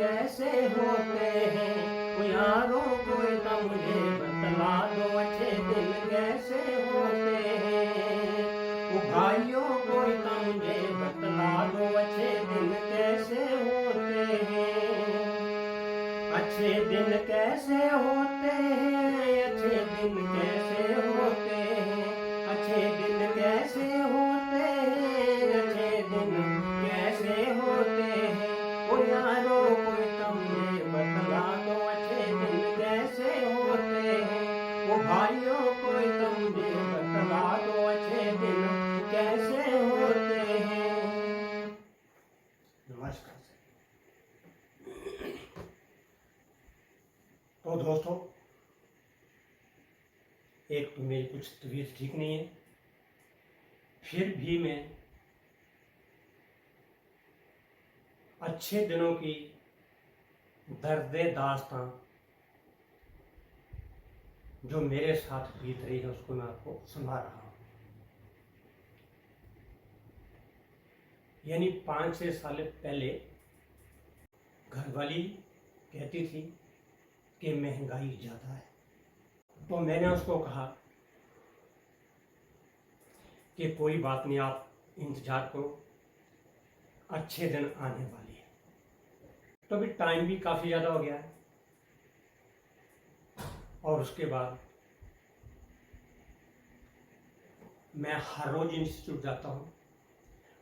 कैसे होते हैं, ओ यारों कोई तो मुझे बतला दो अच्छे दिन कैसे होते हैं, ओ भाइयों कोई तो मुझे बतला दो अच्छे दिन कैसे होते हैं, अच्छे दिन कैसे होते हैं, अच्छे दिन कैसे होते हैं, अच्छे दिन कैसे होते हैं, अच्छे दिन कैसे होते हैं, ओ यारो कोई तो मुझे बतला दो अच्छे दिन कैसे होते हैं, ओ भाइयों कोई तो मुझे बतला दो अच्छे दिन कैसे होते हैं। नमस्कार। तो दोस्तों, एक तो मेरी कुछ तबीयत ठीक नहीं है, फिर भी मैं अच्छे दिनों की दर्द दास्तां जो मेरे साथ बीत रही है उसको मैं आपको सुना रहा हूँ। यानी 5-6 साल पहले घरवाली कहती थी कि महंगाई ज़्यादा है, तो मैंने उसको कहा कि कोई बात नहीं, आप इंतज़ार करो, अच्छे दिन आने वाले हैं। तो अभी टाइम भी काफ़ी ज़्यादा हो गया है, और उसके बाद मैं हर रोज़ इंस्टीट्यूट जाता हूँ,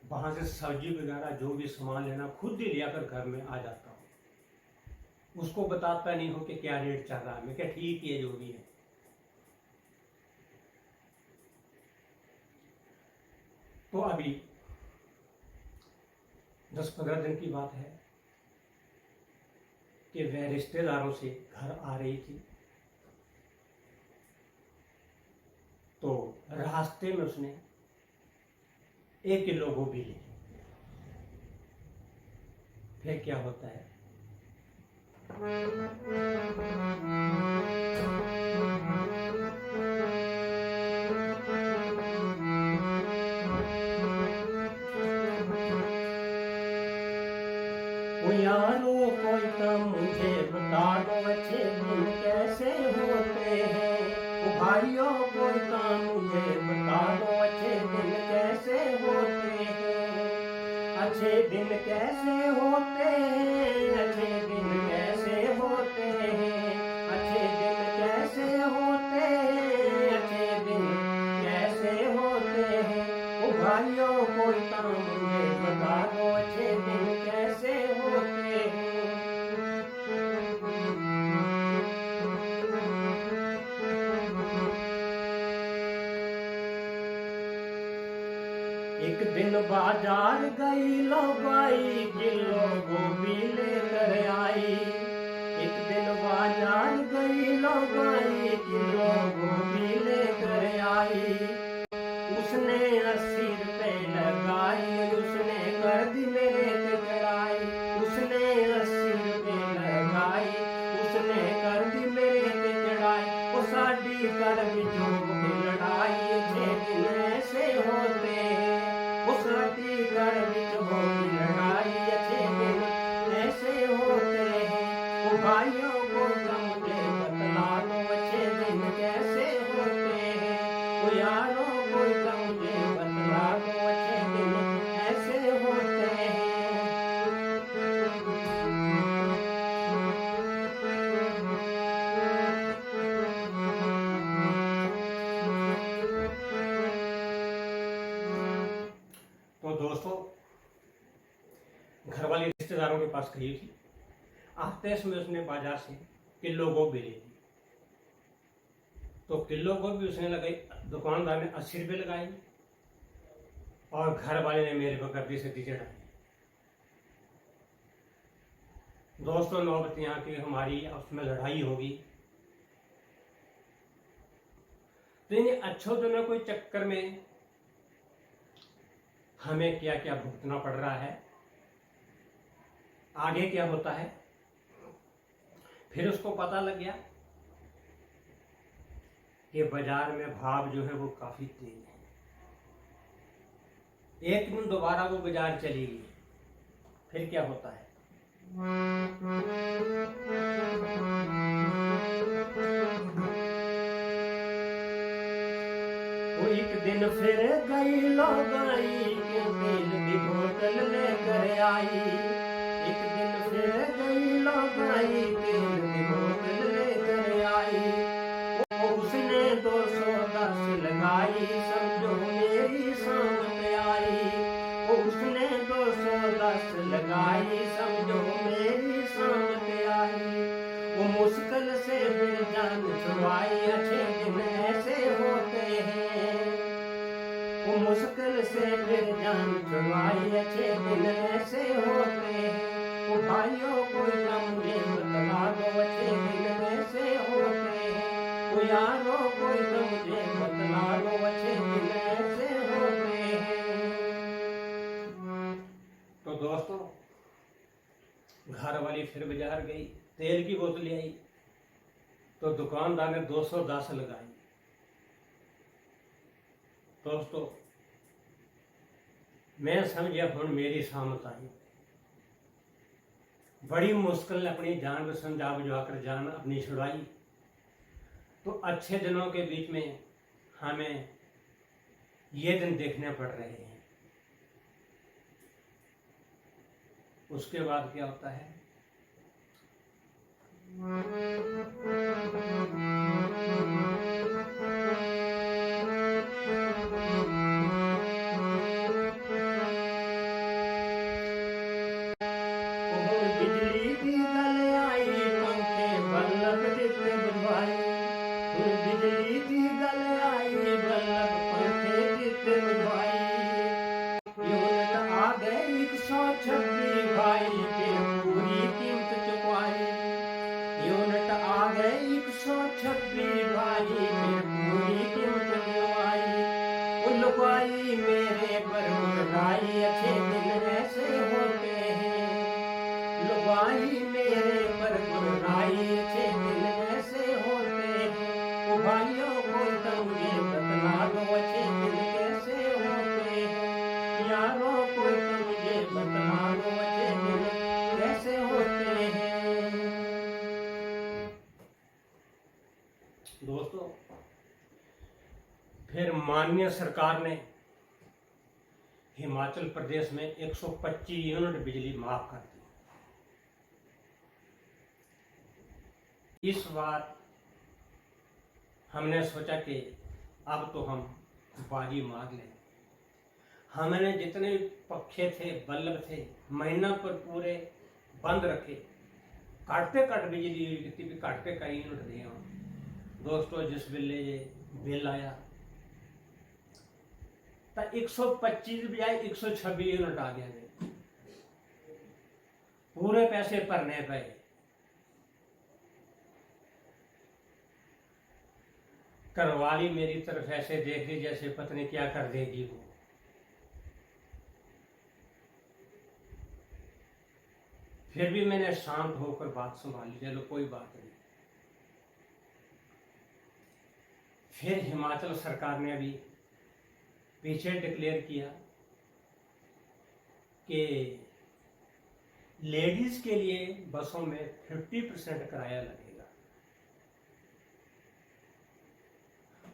वहाँ से सब्जी वगैरह जो भी सामान लेना खुद ही ले आकर घर में आ जाता हूँ, उसको बताता नहीं हूँ कि क्या रेट चल रहा है, मैं क्या ठीक है जो भी है। तो अभी 10-15 दिन की बात है कि वह रिश्तेदारों से घर आ रही थी, तो रास्ते में उसने 1 किलो गोभी ली। फिर क्या होता है, ओ यारो कोई तो मुझे बता दो अच्छे दिन कैसे होते हैं, ओ भाइयों कोई तो मुझे बता दो अच्छे दिन कैसे होते हैं, अच्छे दिन कैसे होते हैं, अच्छे दिन कैसे होते हैं, अच्छे दिन कैसे होते हैं, अच्छे दिन कैसे होते हैं, ओ भाइयों कोई तो मुझे बता दो अच्छे दिन कैसे होते हैं। एक दिन बाजार गई लो बाई, किलो गोभी लेकर आई, एक दिन बाजार गई लो बाई, किलो गोभी लेकर आई, उसने 80 रुपए लगाई, उसने कर दी मेरे पे चढ़ाई, उसने 80 रुपए लगाई, उसने कर दी मेरे पे चढ़ाई, वो साड़ी कर बिचों की लड़ाई, 6 दिन ऐसे होते हैं, वो साड़ी कर बिचों की लड़ाई, 6 दिन ऐसे होते हैं, वो भाइयों को मुझे बतला दो अच्छे दिन कैसे होते हैं, वो यारों को मुझे बतला दो अच्छे दिन ऐसे होते हैं। तो दोस्तों, घर वाली रिश्तेदारों के पास गई थी, आते समय उसने बाजार से किलो गोभी ले ली, तो किलो गोभी उसने लगाई, दुकानदार ने 80 रुपये लगाई, और घर वाले ने मेरे को कर दी सीधी चढ़ाई। दोस्तों, नौबत यहाँ की हमारी उसमें लड़ाई होगी, तो इन अच्छों दिनों कोई चक्कर में हमें क्या क्या भुगतना पड़ रहा है, आगे क्या होता है। फिर उसको पता लग गया कि बाजार में भाव जो है वो काफी तेज है। एक दिन दोबारा वो बाजार चली गई, फिर क्या होता है, दिन फिर गई लौगाई के तेल की बोतल लेकर आई। एक दिन फिर गई लौगाई तेल की बोतल लेकर आई। उसने 210 लगाई, समझो मेरी सामत आई। उसने 210 लगाई, समझो मेरी सामत आई। वो मुश्किल से फिर जान छुड़वाई, अच्छे दिन ऐसे होते हैं। वो मुश्किल से फिर जान छुड़वाई, अच्छे दिन ऐसे होते हैं। वो भाइयों कोई ना मुझे बतला दो, अच्छे दिन ऐसे होते हैं। वो यारों कोई ना मुझे बतला दो, अच्छे दिन ऐसे होते हैं। तो दोस्तों, घर वाली फिर बाजार गई, तेल की बोतल आई, तो दुकानदार ने 210 लगाई। दोस्तों, मैं समझिया हुण मेरी सामत आई। बड़ी मुश्किल अपनी जान को समझा बुझाकर जान अपनी छुड़ाई। तो अच्छे दिनों के बीच में हमें ये दिन देखने पड़ रहे हैं। उसके बाद क्या होता है, बिजली की गल आई, पंखे बल्ब दिते बुझवाई। बिजली की गल आई, बल्ब पंखे दिते बुझवाई। यूनिट आ गए 126 भाई के पूरी कीमत चुकवाई। यूनिट आ गए 126 भाई के पूरी कीमत चुकवाई। लुगाई मेरे पर मुस्काई, अच्छे दिन ऐसे होते हैं। लुगाई मेरे पर मुस्काई, अच्छे दिन ऐसे होते हैं। ओ भाइयों कोई तो मुझे बतला दो, अच्छे दिन कैसे होते हैं। यारों कोई तो मुझे बतला दो, अच्छे दिन कैसे होते हैं। दोस्तों, फिर माननीय सरकार ने हिमाचल प्रदेश में 125 यूनिट बिजली माफ कर दी। इस बार हमने सोचा कि अब तो हम बाजी मार लें। हमने जितने पक्षे थे, बल्ब थे, महीना पर पूरे बंद रखे। काटते काट बिजली कितनी भी काटते का यूनिट दिए। दोस्तों, जिस बिल्ले ये बिल आया तो 125 बजाय 126 यूनिट आ गया। पूरे पैसे भरने पे घरवाली मेरी तरफ ऐसे देख रही जैसे पत्नी क्या कर देगी वो। फिर भी मैंने शांत होकर बात संभाली, चलो कोई बात नहीं। फिर हिमाचल सरकार ने अभी पीछे डिक्लेयर किया कि लेडीज के लिए बसों में 50% किराया लगेगा।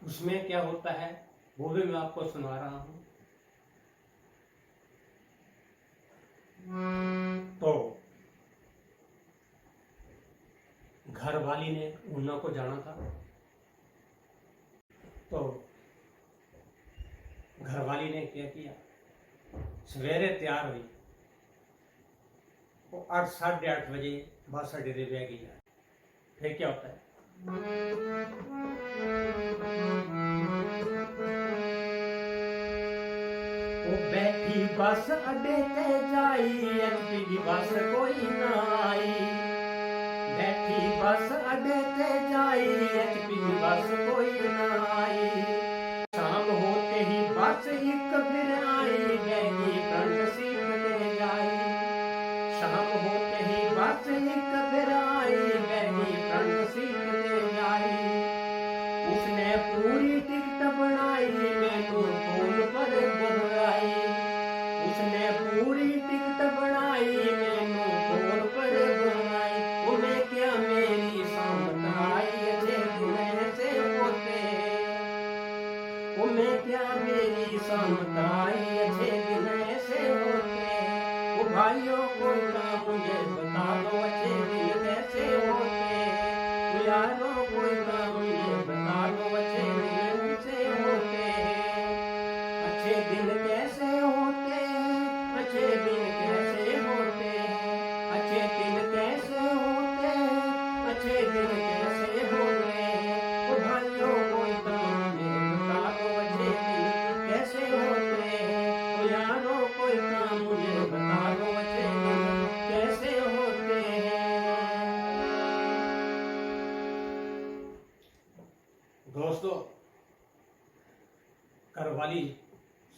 उसमें क्या होता है वो भी मैं आपको सुना रहा हूं। तो घरवाली ने ऊना को जाना था, तो घरवाली ने क्या किया, सवेरे तैयार हुई, वो 8 साढ़े 8 बजे बस अड्डे पे बैग गया। फिर क्या होता है, वो बैठी बस अड्डे ते जाई, एचपी की बस कोई ना आई। बैठी बस अड्डे ते जाई, एचपी की बस कोई ना आई। शाम होते ही बस एक फिर आई, बैगी फ्रंट सीट पे जाई। शाम होते ही बस एक फिर आई, बैगी फ्रंट सीट पे जाई। उसने पूरी टिकट बनाई, मैनू फोन पर बुलवाई। उसने पूरी टिकट बनाई, मैनू फोन पर बुलवाई। उन्हें क्या मेरी सामत आई, अच्छे दिन ऐसे होते हैं। यारों कोई काम ये बता दो अच्छे दिन कैसे होते हैं, अच्छे दिन कैसे होते हैं, अच्छे दिन कैसे होते हैं, अच्छे दिन कैसे होते हैं, अच्छे दिन कैसे होते हैं। ओ भाइयों कोई काम ये बता दो अच्छे दिन कैसे होते हैं, ओ यारों कोई काम ये बता दो अच्छे दिन कैसे होते हैं। दोस्तों, घरवाली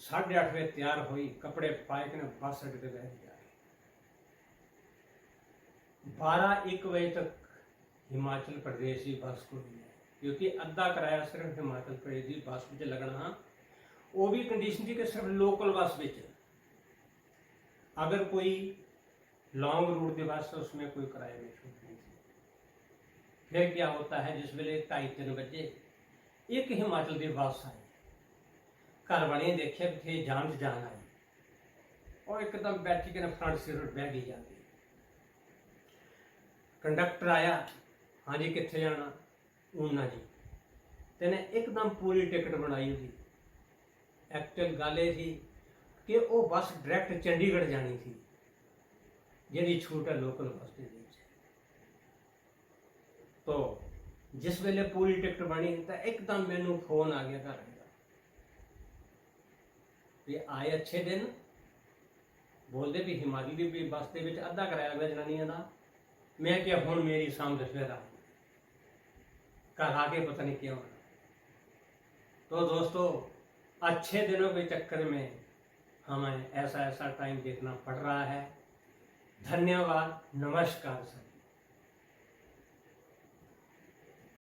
8:30 बजे तैयार हुई, कपड़े पाए के बस अड्डे पे बैठ गया। 12-1 बजे तक हिमाचल प्रदेश की बस को भी है, क्योंकि अद्धा किराया सिर्फ हिमाचल प्रदेश की बस में लगना, वो भी कंडीशन थी कि सिर्फ लोकल बस में। अगर कोई लॉन्ग रूट की बस है उसमें कोई किराए में छूट नहीं थी। फिर क्या होता है, जिस वेले 2:30-3 बजे एक हिमाचल की बस आई, घर वाले ने देखिया कि जान जान आई और एकदम बैठी के फ्रंट सीट बह गई जाती। कंडक्टर आया, हाँ जी कितने जाना, ऊना जी, तेने एकदम पूरी टिकट बनाई हुई। एक्चुअल गल ये थी कि वो बस डायरैक्ट चंडीगढ़ जानी थी, जिहदी छूट है लोकल बस के विच। तो जिस वेले पूरी टिकट बनी तो एकदम मैनू फोन आ गया घर का, ये आए अच्छे दिन, बोलते भी हिमाचल की भी बस के अद्धा किराया गया जनानियां का। मैं क्या हुण मेरी समझ फिर आ घर आके पता नहीं क्या होना। तो दोस्तों, अच्छे दिनों के चक्कर में हमें ऐसा ऐसा टाइम देखना पड़ रहा है। धन्यवाद, नमस्कार सर।